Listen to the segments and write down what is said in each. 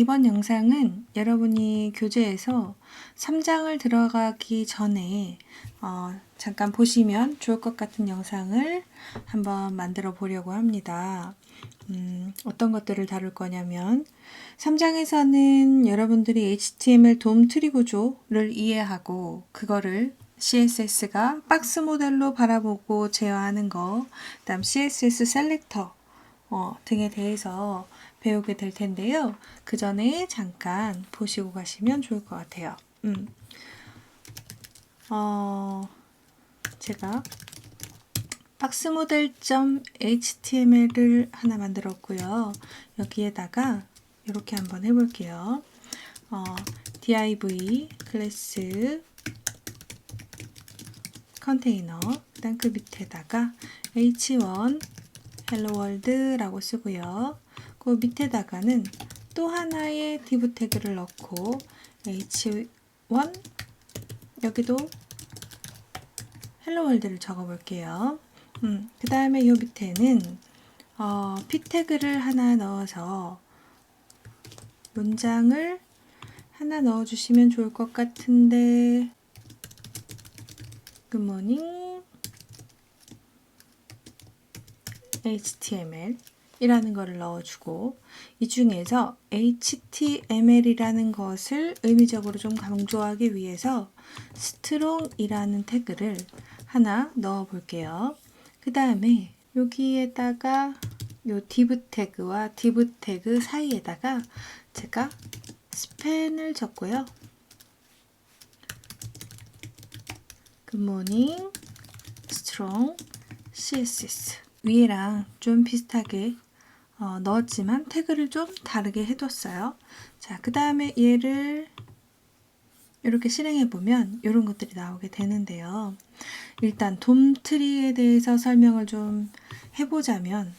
이번 영상은 여러분이 교재에서 3장을 들어가기 전에 잠깐 보시면 좋을 것 같은 영상을 한번 만들어 보려고 합니다. 어떤 것들을 다룰 거냐면 3장에서는 여러분들이 HTML 돔 트리 구조를 이해하고 그거를 CSS가 박스 모델로 바라보고 제어하는 거, 그다음 CSS 셀렉터 등에 대해서 배우게 될 텐데요. 그 전에 잠깐 보시고 가시면 좋을 것 같아요. 제가 박스모델.html을 하나 만들었고요. 여기에다가 이렇게 한번 해볼게요. div 클래스 컨테이너, 그다음 그 밑에다가 h1 헬로 월드라고 쓰고요. 그 밑에다가는 또 하나의 div 태그를 넣고 h1 여기도 헬로 월드를 적어 볼게요. 그 다음에 이 밑에는 p 태그를 하나 넣어서 문장을 하나 넣어 주시면 좋을 것 같은데, 굿모닝 HTML 이라는 것을 넣어주고, 이 중에서 HTML이라는 것을 의미적으로 좀 강조하기 위해서 strong이라는 태그를 하나 넣어 볼게요. 그 다음에 여기에다가 요 div 태그와 div 태그 사이에다가 제가 span을 적고요. 굿모닝 strong CSS 위에랑 좀 비슷하게 넣었지만 태그를 좀 다르게 해뒀어요. 자, 그 다음에 얘를 이렇게 실행해 보면 이런 것들이 나오게 되는데요. 일단 돔 트리에 대해서 설명을 좀 해보자면,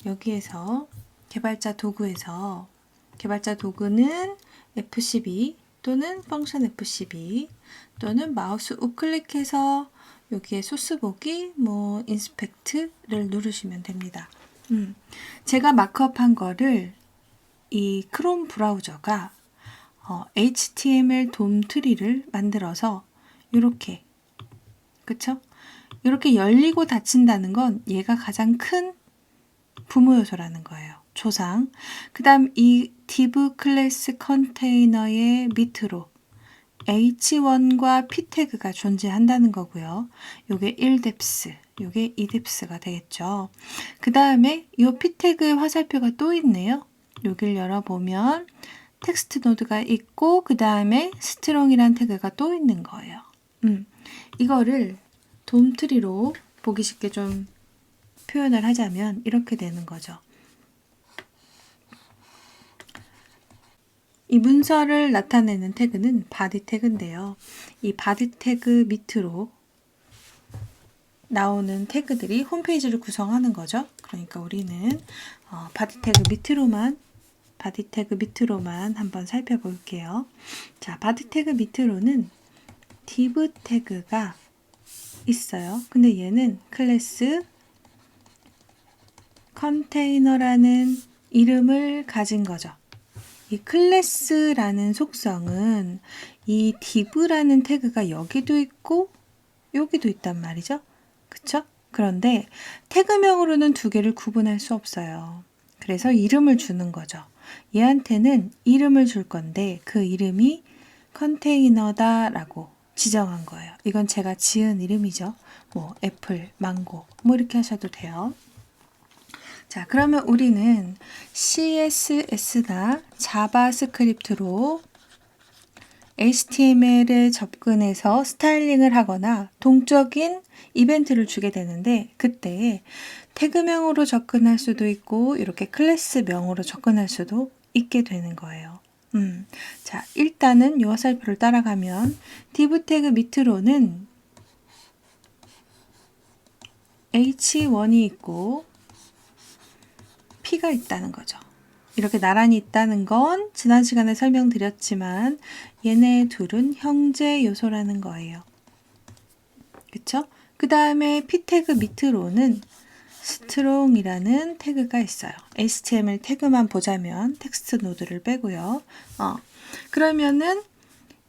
여기에서 개발자 도구에서 개발자 도구는 F12 또는 펑션 F12 또는 마우스 우클릭해서 여기에 소스 보기, 인스펙트를 누르시면 됩니다. 제가 마크업한 거를 이 크롬 브라우저가 HTML 돔 트리를 만들어서 이렇게, 그쵸? 이렇게 열리고 닫힌다는 건 얘가 가장 큰 부모 요소라는 거예요. 조상. 그 다음 이 div 클래스 컨테이너의 밑으로 h1과 p 태그가 존재한다는 거고요. 요게 1depth, 요게 2depth가 되겠죠. 그 다음에 요 p 태그의 화살표가 또 있네요. 여길 열어보면 텍스트 노드가 있고 그 다음에 strong이란 태그가 또 있는 거예요. 이거를 돔 트리로 보기 쉽게 좀 표현을 하자면 이렇게 되는 거죠. 이 문서를 나타내는 태그는 바디 태그인데요. 이 바디 태그 밑으로 나오는 태그들이 홈페이지를 구성하는 거죠. 그러니까 우리는 바디 태그 밑으로만 한번 살펴볼게요. 자, 바디 태그 밑으로는 div 태그가 있어요. 근데 얘는 클래스 컨테이너라는 이름을 가진 거죠. 이 클래스라는 속성은 이 div라는 태그가 여기도 있고 여기도 있단 말이죠. 그쵸? 그런데 태그명으로는 두 개를 구분할 수 없어요. 그래서 이름을 주는 거죠. 얘한테는 이름을 줄 건데 그 이름이 컨테이너다라고 지정한 거예요. 이건 제가 지은 이름이죠. 애플, 망고 이렇게 하셔도 돼요. 자, 그러면 우리는 CSS나 자바스크립트로 HTML에 접근해서 스타일링을 하거나 동적인 이벤트를 주게 되는데, 그때 태그명으로 접근할 수도 있고 이렇게 클래스명으로 접근할 수도 있게 되는 거예요. 자, 일단은 이 화살표를 따라가면 div 태그 밑으로는 h1이 있고 p가 있다는 거죠. 이렇게 나란히 있다는 건 지난 시간에 설명드렸지만 얘네 둘은 형제 요소라는 거예요. 그쵸? 그 다음에 p 태그 밑으로는 strong이라는 태그가 있어요. HTML 태그만 보자면 텍스트 노드를 빼고요. 그러면은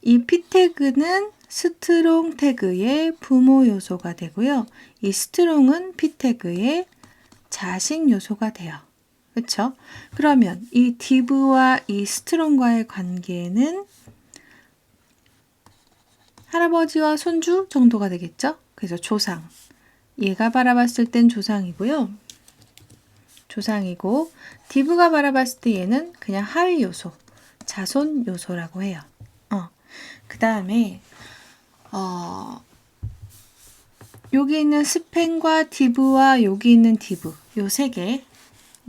이 p 태그는 strong 태그의 부모 요소가 되고요. 이 strong은 p 태그의 자식 요소가 돼요. 그렇죠? 그러면 이 div와 이 strong과의 관계는 할아버지와 손주 정도가 되겠죠? 그래서 조상. 얘가 바라봤을 땐 조상이고요. 조상이고 div가 바라봤을 때 얘는 그냥 하위 요소, 자손 요소라고 해요. 그 다음에 여기 있는 스팬과 div와 여기 있는 div 요 세 개,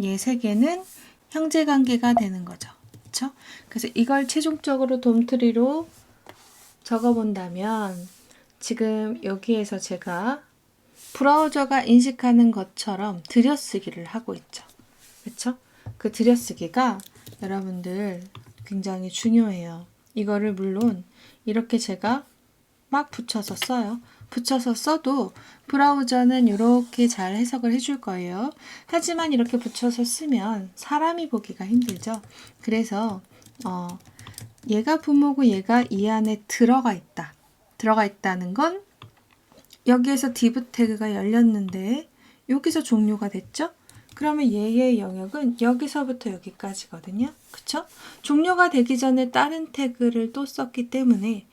얘 세 개는 형제 관계가 되는 거죠. 그렇죠? 그래서 이걸 최종적으로 돔트리로 적어본다면 지금 여기에서 제가 브라우저가 인식하는 것처럼 들여쓰기를 하고 있죠. 그렇죠? 그 들여쓰기가 여러분들 굉장히 중요해요. 이거를 물론 이렇게 제가 막 붙여서 써요. 붙여서 써도 브라우저는 이렇게 잘 해석을 해줄 거예요. 하지만 이렇게 붙여서 쓰면 사람이 보기가 힘들죠. 그래서 얘가 부모고 얘가 이 안에 들어가 있다. 들어가 있다는 건 여기에서 div 태그가 열렸는데 여기서 종료가 됐죠? 그러면 얘의 영역은 여기서부터 여기까지거든요. 그쵸? 종료가 되기 전에 다른 태그를 또 썼기 때문에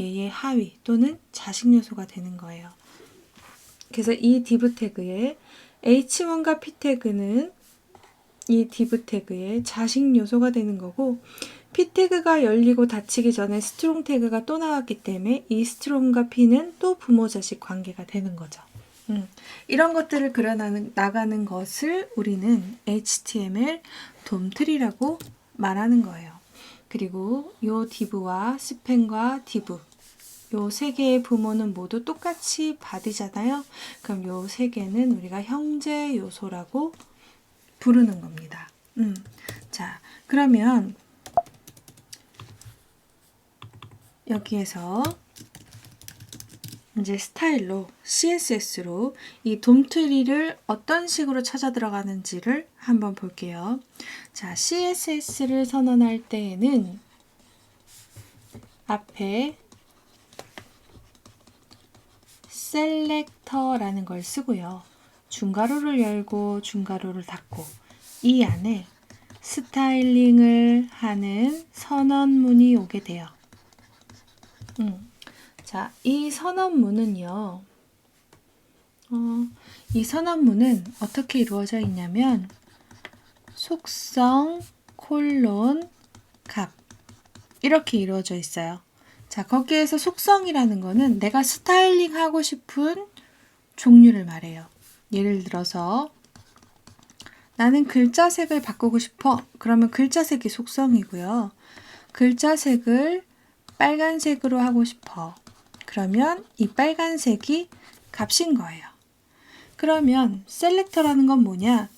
얘의 하위 또는 자식 요소가 되는 거예요. 그래서 이 div 태그의 h1과 p 태그는 이 div 태그의 자식 요소가 되는 거고 p 태그가 열리고 닫히기 전에 strong 태그가 또 나왔기 때문에 이 strong과 p는 또 부모 자식 관계가 되는 거죠. 이런 것들을 그려나가는 것을 우리는 HTML 돔트리라고 말하는 거예요. 그리고 요 div와 span과 div 요 세 개의 부모는 모두 똑같이 body잖아요. 그럼 요 세 개는 우리가 형제 요소라고 부르는 겁니다. 자, 그러면 여기에서 이제 스타일로 CSS로 이 돔트리를 어떤 식으로 찾아 들어가는지를 한번 볼게요. 자, CSS를 선언할 때에는 앞에 셀렉터라는 걸 쓰고요. 중괄호를 열고 중괄호를 닫고 이 안에 스타일링을 하는 선언문이 오게 돼요. 자, 이 선언문은요. 이 선언문은 어떻게 이루어져 있냐면 속성 콜론 값 이렇게 이루어져 있어요. 자, 거기에서 속성이라는 거는 내가 스타일링 하고 싶은 종류를 말해요. 예를 들어서 나는 글자색을 바꾸고 싶어. 그러면 글자색이 속성이고요. 글자색을 빨간색으로 하고 싶어. 그러면 이 빨간색이 값인 거예요. 그러면 셀렉터라는 건 뭐냐?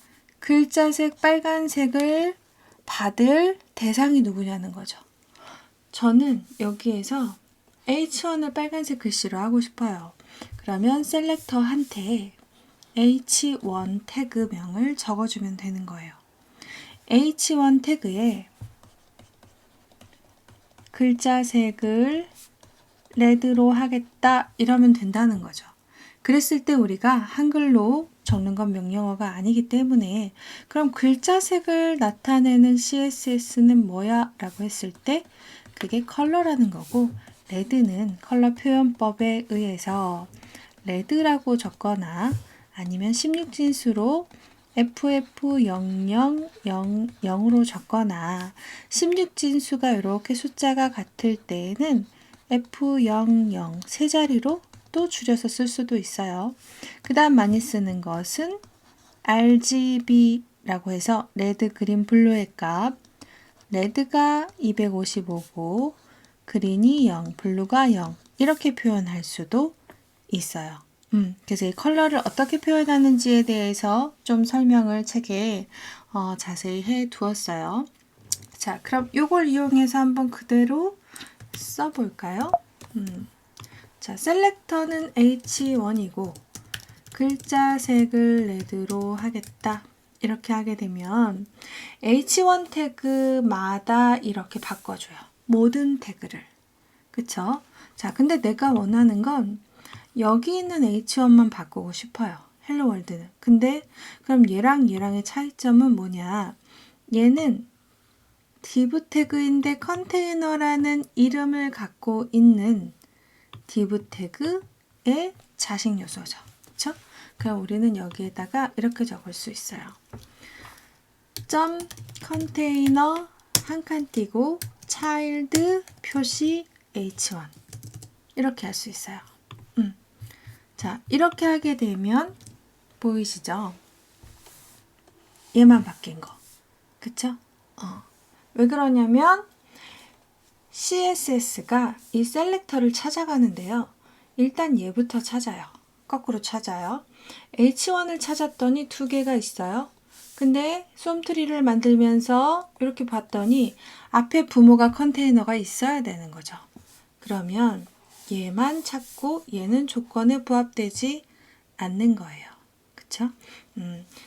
글자색 빨간색을 받을 대상이 누구냐는 거죠. 저는 여기에서 H1을 빨간색 글씨로 하고 싶어요. 그러면 셀렉터한테 H1 태그명을 적어주면 되는 거예요. H1 태그에 글자색을 레드로 하겠다 이러면 된다는 거죠. 그랬을 때 우리가 한글로 적는 건 명령어가 아니기 때문에 그럼 글자색을 나타내는 CSS는 뭐야? 라고 했을 때 그게 컬러라는 거고 레드는 컬러 표현법에 의해서 레드라고 적거나 아니면 16진수로 FF0000으로 적거나 16진수가 이렇게 숫자가 같을 때에는 F00 세 자리로 또 줄여서 쓸 수도 있어요. 그 다음 많이 쓰는 것은 RGB라고 해서 레드, 그린, 블루의 값 레드가 255고 그린이 0, 블루가 0 이렇게 표현할 수도 있어요. 그래서 이 컬러를 어떻게 표현하는지에 대해서 좀 설명을 책에 자세히 해 두었어요. 자, 그럼 이걸 이용해서 한번 그대로 써볼까요? 자, 셀렉터는 H1이고 글자색을 레드로 하겠다. 이렇게 하게 되면 H1 태그마다 이렇게 바꿔줘요. 모든 태그를. 그쵸? 자, 근데 내가 원하는 건 여기 있는 H1만 바꾸고 싶어요. 헬로 월드는. 근데 그럼 얘랑 얘랑의 차이점은 뭐냐? 얘는 div 태그인데 컨테이너라는 이름을 갖고 있는 div 태그의 자식 요소죠. 그쵸? 그럼 우리는 여기에다가 이렇게 적을 수 있어요. 점 컨테이너 한 칸 띄고 차일드 표시 h1 이렇게 할 수 있어요. 자, 이렇게 하게 되면 보이시죠? 얘만 바뀐 거. 그쵸? 왜 그러냐면 CSS가 이 셀렉터를 찾아가는데요. 일단 얘부터 찾아요. 거꾸로 찾아요. H1을 찾았더니 두 개가 있어요. 근데 솜트리를 만들면서 이렇게 봤더니 앞에 부모가 컨테이너가 있어야 되는 거죠. 그러면 얘만 찾고 얘는 조건에 부합되지 않는 거예요. 그쵸?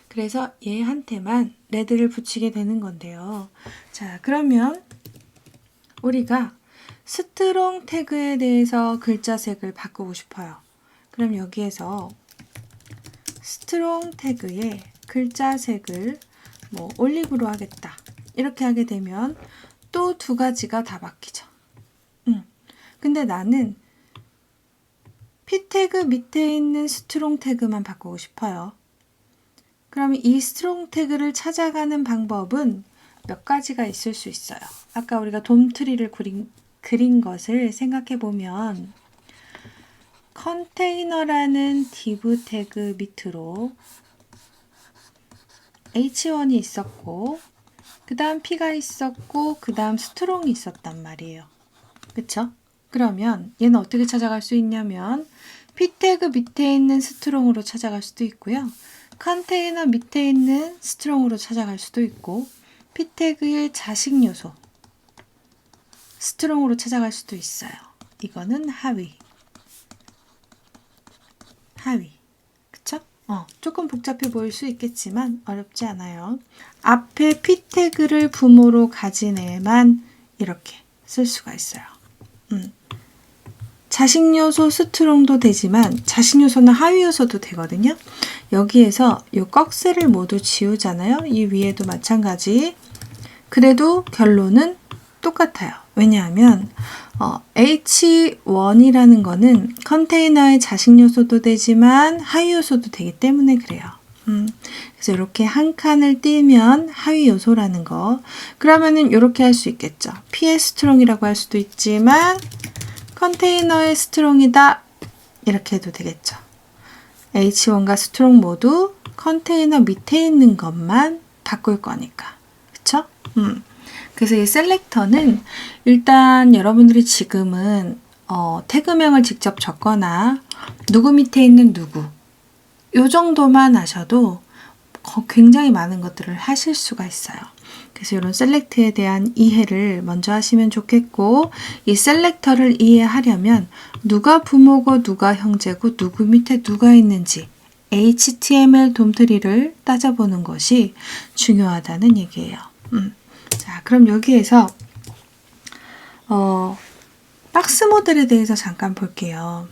그래서 얘한테만 레드를 붙이게 되는 건데요. 자, 그러면 우리가 스트롱 태그에 대해서 글자색을 바꾸고 싶어요. 그럼 여기에서 스트롱 태그에 글자색을 뭐 올리브로 하겠다. 이렇게 하게 되면 또 두 가지가 다 바뀌죠. 근데 나는 p 태그 밑에 있는 스트롱 태그만 바꾸고 싶어요. 그러면 이 스트롱 태그를 찾아가는 방법은 몇 가지가 있을 수 있어요. 아까 우리가 돔트리를 그린 것을 생각해 보면 컨테이너라는 div 태그 밑으로 h1이 있었고 그 다음 p가 있었고 그 다음 스트롱이 있었단 말이에요. 그쵸? 그러면 얘는 어떻게 찾아갈 수 있냐면 p 태그 밑에 있는 스트롱으로 찾아갈 수도 있고요. 컨테이너 밑에 있는 스트롱으로 찾아갈 수도 있고 p 태그의 자식 요소 스트롱으로 찾아갈 수도 있어요. 이거는 하위. 그쵸? 조금 복잡해 보일 수 있겠지만 어렵지 않아요. 앞에 p 태그를 부모로 가진 애만 이렇게 쓸 수가 있어요. 자식 요소 스트롱도 되지만 자식 요소는 하위 요소도 되거든요. 여기에서 이 꺽쇠를 모두 지우잖아요. 이 위에도 마찬가지. 그래도 결론은 똑같아요. 왜냐하면 H1이라는 거는 컨테이너의 자식 요소도 되지만 하위 요소도 되기 때문에 그래요. 그래서 이렇게 한 칸을 띄면 하위 요소라는 거. 그러면은 이렇게 할 수 있겠죠. P의 스트롱이라고 할 수도 있지만 컨테이너의 스트롱이다. 이렇게 해도 되겠죠. H1과 스트롱 모두 컨테이너 밑에 있는 것만 바꿀 거니까. 그쵸? 그래서 이 셀렉터는 일단 여러분들이 지금은 태그명을 직접 적거나 누구 밑에 있는 누구 요 정도만 아셔도 굉장히 많은 것들을 하실 수가 있어요. 그래서 이런 셀렉트에 대한 이해를 먼저 하시면 좋겠고 이 셀렉터를 이해하려면 누가 부모고 누가 형제고 누구 밑에 누가 있는지 HTML 돔트리를 따져보는 것이 중요하다는 얘기예요. 자, 그럼 여기에서 박스 모델에 대해서 잠깐 볼게요.